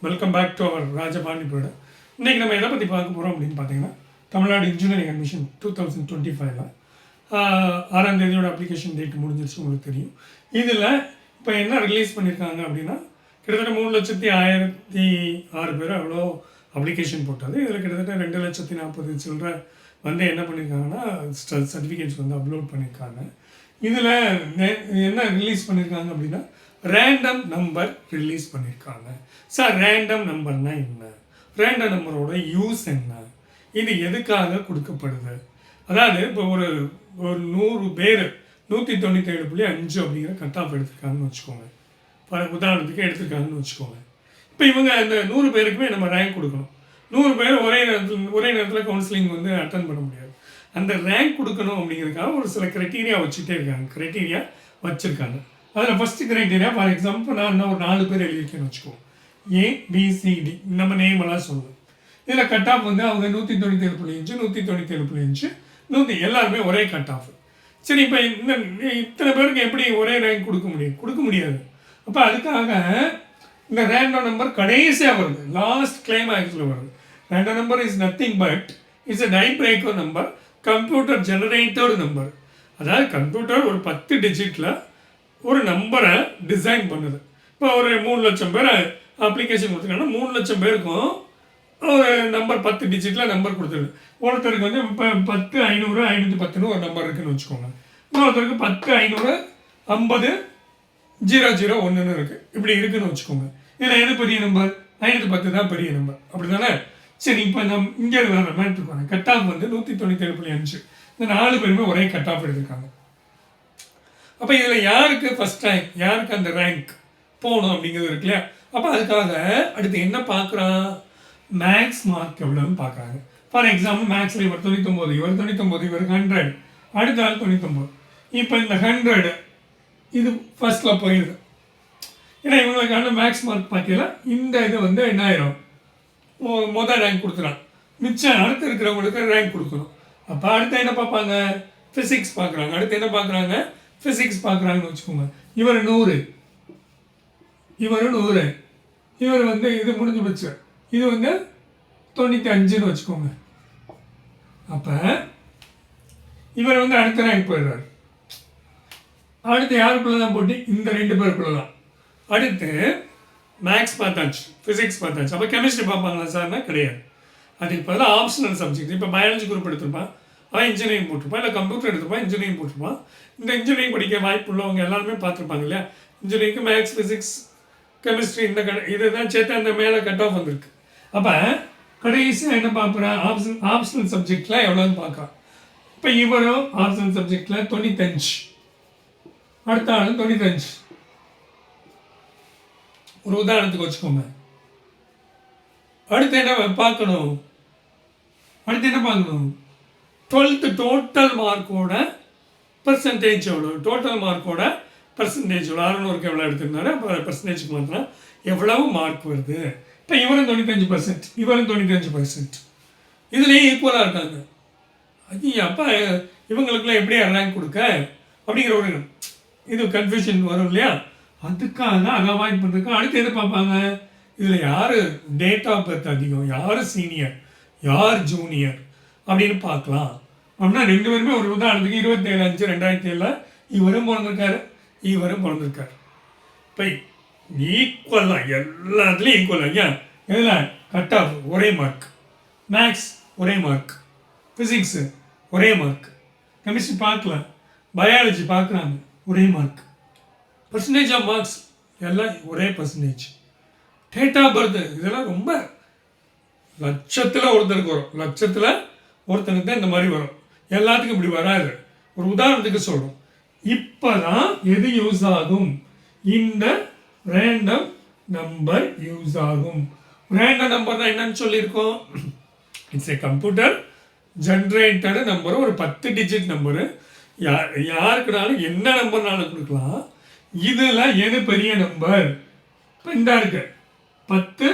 Welcome back to our Rajapandi period. இன்றைக்கி நம்ம எதை பற்றி பார்க்க போகிறோம் அப்படின்னு பார்த்தீங்கன்னா, தமிழ்நாடு இன்ஜினியரிங் அட்மிஷன் 2025 6ஆம் தேதியோட அப்ளிகேஷன் டேட் முடிஞ்சிருச்சு, உங்களுக்கு தெரியும். இதில் இப்போ என்ன ரிலீஸ் பண்ணியிருக்காங்க அப்படின்னா, கிட்டத்தட்ட 3,06,006 பேர் அவ்வளோ அப்ளிகேஷன் போட்டது. இதில் கிட்டத்தட்ட 2,40,000 சில்லற வந்து என்ன பண்ணியிருக்காங்கன்னா சர்டிஃபிகேட்ஸ் வந்து அப்லோட் பண்ணியிருக்காங்க. இதில் என்ன ரிலீஸ் பண்ணியிருக்காங்க அப்படின்னா, ரேண்டம் நம்பர் ரிலீஸ் பண்ணியிருக்காங்க. சார் ரேண்டம் நம்பர்னா என்ன, ரேண்டம் நம்பரோட யூஸ் என்ன, இது எதுக்காக கொடுக்கப்படுது? அதாவது இப்போ ஒரு 100 பேர் 197.5 அப்படிங்கிற கட் ஆஃப் எடுத்திருக்காங்கன்னு வச்சுக்கோங்க. உதாரணத்துக்கு எடுத்திருக்காங்கன்னு வச்சுக்கோங்க. இப்போ இவங்க அந்த 100 பேருக்குமே நம்ம ரேங்க் கொடுக்கணும். 100 பேர் ஒரே நேரத்தில் கவுன்சிலிங் வந்து அட்டன் பண்ண முடியாது. அந்த ரேங்க் கொடுக்கணும் அப்படிங்கிறதுக்காக ஒரு சில க்ரைட்டீரியா வச்சுருக்காங்க. அதில் ஃபஸ்ட்டு க்ரைட்டீரியா, ஃபார் எக்ஸாம்பிள் நான் ஒரு 4 பேர் எழுதியிருக்கேன்னு வச்சுக்கோங்க. ABCD நம்ம நேம் எல்லாம் சொல்லுவோம். இதில் கட் ஆஃப் வந்து அவங்க 197.5 197.5 100 எல்லாருமே ஒரே கட் ஆஃப். சரி, இப்போ இத்தனை பேருக்கு எப்படி ஒரே ரேங்க் கொடுக்க முடியாது. அப்போ அதுக்காக இந்த ரேண்டம் நம்பர் கடைசியாக வருது, லாஸ்ட் கிளைமேக்ஸில் வருது. Random number is nothing but it's a tie breaker number, computer generated number. அதாவது கம்ப்யூட்டர் ஒரு 10 டிஜிட்டில் ஒரு நம்பரை டிசைன் பண்ணுது. இப்போ ஒரு 3 லட்சம் பேர் அப்ளிகேஷன் கொடுத்துருக்காங்கன்னா 3 லட்சம் பேருக்கும் ஒரு நம்பர் 10 டிஜிட்டில் நம்பர் கொடுத்துருது. ஒருத்தருக்கு வந்து இப்போ 10 500 510 ஒரு நம்பர் இருக்குதுன்னு வச்சுக்கோங்க. இன்னொருத்தருக்கு 10 500 50 001 இருக்குது. இப்படி இருக்குதுன்னு வச்சுக்கோங்க. இதில் எது பெரிய நம்பர்? 510 தான் பெரிய நம்பர், அப்படி தானே? சரி, இப்போ நம்ம இங்கே வேறு மேட்ருக்கு வரேன். கட் ஆஃப் வந்து 197.5. இந்த 4 பேருமே ஒரே கட் ஆஃப் எடுத்திருக்காங்க. அப்போ இதில் யாருக்கு ஃபஸ்ட் ரேங்க், யாருக்கு அந்த ரேங்க் போகணும் அப்படிங்கிறது இருக்கு இல்லையா? அப்போ அதுக்காக அடுத்து என்ன பார்க்குறான், மேக்ஸ் மார்க் எவ்வளோன்னு பார்க்குறாங்க. ஃபார் எக்ஸாம்பிள் மேக்ஸில் இவர் 99, இவர் 99, இவர் 100, அடுத்த ஆள் 99. இப்போ இந்த 100 இது ஃபஸ்ட்டில் போயிடுது. ஏன்னா இவங்களுக்கான மேக்ஸ் மார்க் பார்க்கல, இந்த இது வந்து என்ன ஆயிரும், மொதல் ரேங்க் கொடுத்துறான். மிச்சம் அடுத்து இருக்கிறவங்களுக்கு ரேங்க் கொடுக்கணும். அப்போ அடுத்து என்ன பார்ப்பாங்க, ஃபிசிக்ஸ் பார்க்குறாங்க. அடுத்து என்ன பார்க்குறாங்க, ஃபிசிக்ஸ் பார்க்குறாங்கன்னு வச்சுக்கோங்க. இவர் 100, இவர் வந்து இது முடிஞ்சு போச்சு, இது வந்து 95ன்னு வச்சுக்கோங்க. அப்போ இவர் வந்து அடுத்த ரேங்க் போயிடுறாரு. அடுத்து யாருக்குள்ள தான் போட்டி, இந்த 2 பேருக்குள்ள தான். அடுத்து மேக்ஸ் பார்த்தாச்சு, ஃபிசிக்ஸ் பார்த்தாச்சு. அப்போ கெமிஸ்ட்ரி பார்ப்பாங்களா சார்னா கிடையாது. அதுக்கு பதிலாக ஆப்ஷனல் சப்ஜெக்ட். இப்போ பயாலஜி குரூப் எடுத்துருப்பான், அவன் இன்ஜினியரிங் போட்டிருப்பான், இல்லை கம்ப்யூட்டர் எடுத்துப்பான், இன்ஜினியரிங் போட்டிருப்பான். இந்த இன்ஜினியரிங் படிக்க வாய்ப்பு உள்ளவங்க எல்லாருமே பார்த்துருப்பாங்க இல்லையா? இன்ஜினியரிங்க்கு மேக்ஸ் ஃபிசிக்ஸ் கெமிஸ்ட்ரி இந்த இதுதான் சேர்த்து அந்த மேலே கட் ஆஃப் வந்துருக்கு. அப்போ கடைசியாக என்ன பார்க்குறான், ஆப்ஷனல் சப்ஜெக்டில் எவ்வளோன்னு பார்க்குறான். இப்போ இவரும் ஆப்ஷனல் சப்ஜெக்டில் 95, அடுத்த ஆளும் 95. ஒரு உதாரணத்துக்கு வச்சுக்கோங்க. அடுத்து என்ன பார்க்கணும், 12th டோட்டல் மார்க்கோட பர்சன்டேஜ் எவ்வளோ, டோட்டல் மார்க்கோட பர்சன்டேஜ் எவ்வளோ, 600க்கு எவ்வளோ எடுத்திருந்தாரு, அப்போ பர்சன்டேஜுக்கு மாற்றினா எவ்வளவு மார்க் வருது. இப்போ இவரும் 95%, இவரும் 95%, இதுலேயே ஈக்குவலாக இருக்காங்க. அது அப்போ இவங்களுக்குலாம் எப்படியா ரேங்க் கொடுக்க அப்படிங்கிற ஒரு இது கன்ஃபியூஷன் வரும் இல்லையா? அதுக்காக அதை அவாய்ட் பண்ணுறதுக்கு அடுத்து எது பார்ப்பாங்க, இதில் யார் டேட் ஆஃப் பர்த் அதிகம், யார் சீனியர், யார் ஜூனியர் அப்படின்னு பார்க்கலாம். அப்படின்னா 2 பேருமே ஒரு உதாரணத்துக்கு 27/5/2007 இவரும் பிறந்திருக்காரு, இவரும் பிறந்திருக்காரு. இப்போ ஈக்குவல் தான், எல்லாத்துலேயும் ஈக்குவல் தான். ஏன் எதில் கட் ஆஃப் ஒரே மார்க், மேக்ஸ் ஒரே மார்க், ஃபிசிக்ஸு ஒரே மார்க், கெமிஸ்ட்ரி பார்க்கல, பயாலஜி பார்க்குறாங்க ஒரே மார்க், பர்சன்டேஜ் ஆஃப் மார்க்ஸ் எல்லாம் ஒரே பர்சன்டேஜ், டேட் ஆஃப் பர்த் இதெல்லாம் ரொம்ப லட்சத்தில் ஒருத்தருக்கு வரும், லட்சத்தில் ஒருத்தனுக்கு தான் இந்த மாதிரி வரும். எல்லாத்துக்கும் இப்படி வராது. ஒரு உதாரணத்துக்கு சொல்கிறோம். இப்போ தான் எது யூஸ் ஆகும், இந்த ரேண்டம் நம்பர் யூஸ் ஆகும். ரேண்டம் நம்பர் தான் என்னன்னு சொல்லியிருக்கோம், இட்ஸ் ஏ கம்ப்யூட்டர் ஜென்ரேட்டடு நம்பர், ஒரு 10 டிஜிட் நம்பரு. யாருக்குனாலும் என்ன நம்பர்னாலும் கொடுக்கலாம். இதில் எது பெரிய நம்பர், இப்போ இந்த இருக்கு 10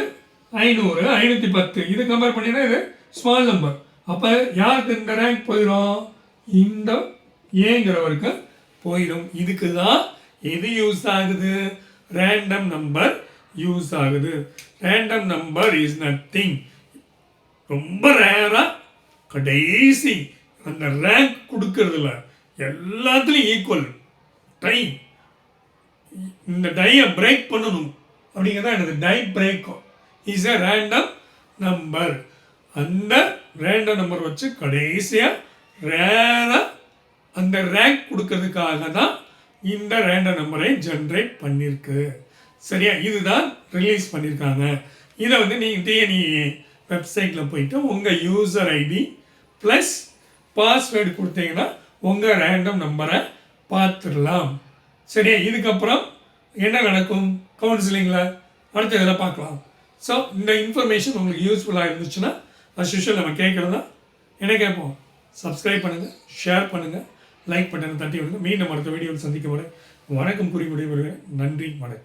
500 510, இது கம்பேர் பண்ணினா இது ஸ்மால் நம்பர். அப்போ யாருக்கு இந்த ரேங்க் போயிடும், இந்த ஏங்கிறவருக்கு போயிடும். இதுக்கு தான் எது யூஸ் ஆகுது, ரேண்டம் நம்பர் யூஸ் ஆகுது. Random number is nothing. ரொம்ப ரேராக கடைசி அந்த ரேங்க் கொடுக்கறதுல எல்லாத்துலேயும் ஈக்குவல் டை. இந்த டையை பிரேக் பண்ணணும் அப்படிங்கிறத எனது tie break is a random number. அந்த ரேண்டம் நம்பர் வச்சு கடைசியாக ரேராக அந்த ரேங்க் கொடுக்கறதுக்காக தான் இந்த ரேண்டம் நம்பரை ஜென்ரேட் பண்ணியிருக்கு. சரியா? இதுதான் ரிலீஸ் பண்ணியிருக்காங்க. இதை வந்து நீங்கள் டிஎன்இஏ வெப்சைட்டில் போயிட்டு உங்கள் யூசர் ஐடி ப்ளஸ் பாஸ்வேர்டு கொடுத்தீங்கன்னா உங்கள் ரேண்டம் நம்பரை பார்த்துடலாம். சரியா? இதுக்கப்புறம் என்ன நடக்கும் கவுன்சிலிங்கில் அடுத்த இதில் பார்க்கலாம். ஸோ இந்த இன்ஃபர்மேஷன் உங்களுக்கு யூஸ்ஃபுல்லாக இருந்துச்சுன்னா அஸ் யூஷுவல் நம்ம கேட்குறது தான் என்ன கேட்போம். சப்ஸ்கிரைப் பண்ணுங்கள், ஷேர் பண்ணுங்கள், லைக் பட்டனை தட்டி விடுங்க. மீண்டும் அடுத்த வீடியோவில் சந்திக்க வரை வணக்கம் கூறி விடைபெறுகிறேன். நன்றி, வணக்கம்.